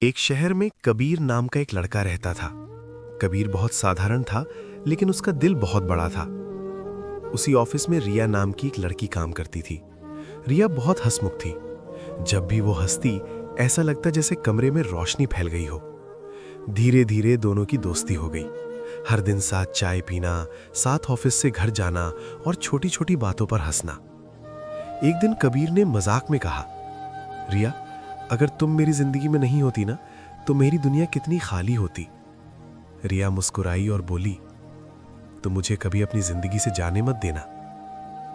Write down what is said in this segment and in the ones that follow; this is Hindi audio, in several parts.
एक शहर में कबीर नाम का एक लड़का रहता था। कबीर बहुत साधारण था, लेकिन उसका दिल बहुत बड़ा था। उसी ऑफिस में रिया नाम की एक लड़की काम करती थी। रिया बहुत हंसमुख थी। जब भी वो हंसती, ऐसा लगता जैसे कमरे में रोशनी फैल गई हो। धीरे धीरे दोनों की दोस्ती हो गई। हर दिन साथ चाय पीना, साथ ऑफिस से घर जाना और छोटी छोटी बातों पर हंसना। एक दिन कबीर ने मजाक में कहा, रिया, अगर तुम मेरी जिंदगी में नहीं होती ना, तो मेरी दुनिया कितनी खाली होती। रिया मुस्कुराई और बोली, तो मुझे कभी अपनी जिंदगी से जाने मत देना।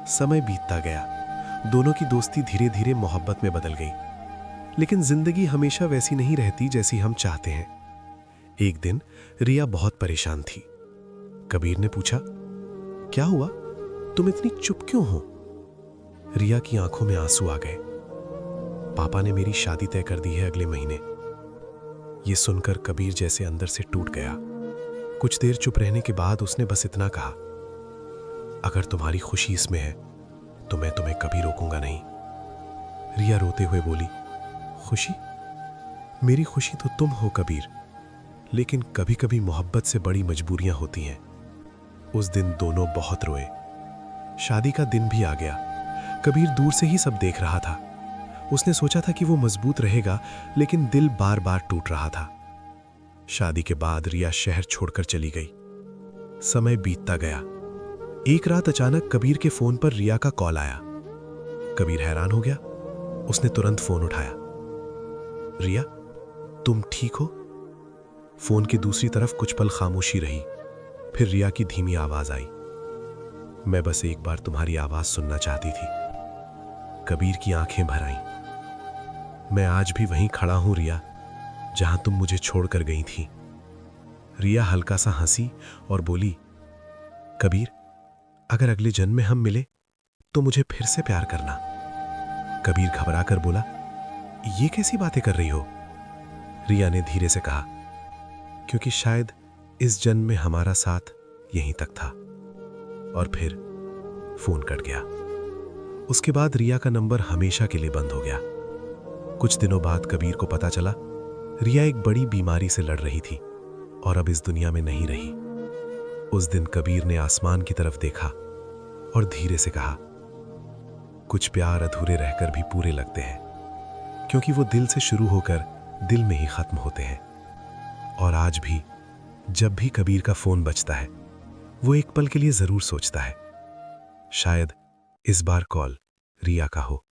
समय बीतता गया। दोनों की दोस्ती धीरे धीरे मोहब्बत में बदल गई। लेकिन जिंदगी हमेशा वैसी नहीं रहती जैसी हम चाहते हैं। एक दिन रिया बहुत परेशान थी। कबीर ने पूछा, क्या हुआ, तुम इतनी चुप क्यों हो? रिया की आंखों में आंसू आ गए। पापा ने मेरी शादी तय कर दी है अगले महीने। यह सुनकर कबीर जैसे अंदर से टूट गया। कुछ देर चुप रहने के बाद उसने बस इतना कहा, अगर तुम्हारी खुशी इसमें है तो मैं तुम्हें कभी रोकूंगा नहीं। रिया रोते हुए बोली, खुशी? मेरी खुशी तो तुम हो कबीर, लेकिन कभी कभी मोहब्बत से बड़ी मजबूरियां होती हैं। उस दिन दोनों बहुत रोए। शादी का दिन भी आ गया। कबीर दूर से ही सब देख रहा था। उसने सोचा था कि वो मजबूत रहेगा, लेकिन दिल बार बार टूट रहा था। शादी के बाद रिया शहर छोड़कर चली गई। समय बीतता गया। एक रात अचानक कबीर के फोन पर रिया का कॉल आया। कबीर हैरान हो गया। उसने तुरंत फोन उठाया। रिया, तुम ठीक हो? फोन की दूसरी तरफ कुछ पल खामोशी रही। फिर रिया की धीमी आवाज आई, मैं बस एक बार तुम्हारी आवाज सुनना चाहती थी। कबीर की आंखें भर आईं। मैं आज भी वहीं खड़ा हूं रिया, जहां तुम मुझे छोड़कर गई थी। रिया हल्का सा हंसी और बोली, कबीर, अगर अगले जन्म में हम मिले तो मुझे फिर से प्यार करना। कबीर घबरा कर बोला, ये कैसी बातें कर रही हो? रिया ने धीरे से कहा, क्योंकि शायद इस जन्म में हमारा साथ यहीं तक था। और फिर फोन कट गया। उसके बाद रिया का नंबर हमेशा के लिए बंद हो गया। कुछ दिनों बाद कबीर को पता चला, रिया एक बड़ी बीमारी से लड़ रही थी और अब इस दुनिया में नहीं रही। उस दिन कबीर ने आसमान की तरफ देखा और धीरे से कहा, कुछ प्यार अधूरे रहकर भी पूरे लगते हैं, क्योंकि वो दिल से शुरू होकर दिल में ही खत्म होते हैं। और आज भी जब भी कबीर का फोन बजता है, वो एक पल के लिए जरूर सोचता है, शायद इस बार कॉल रिया का हो।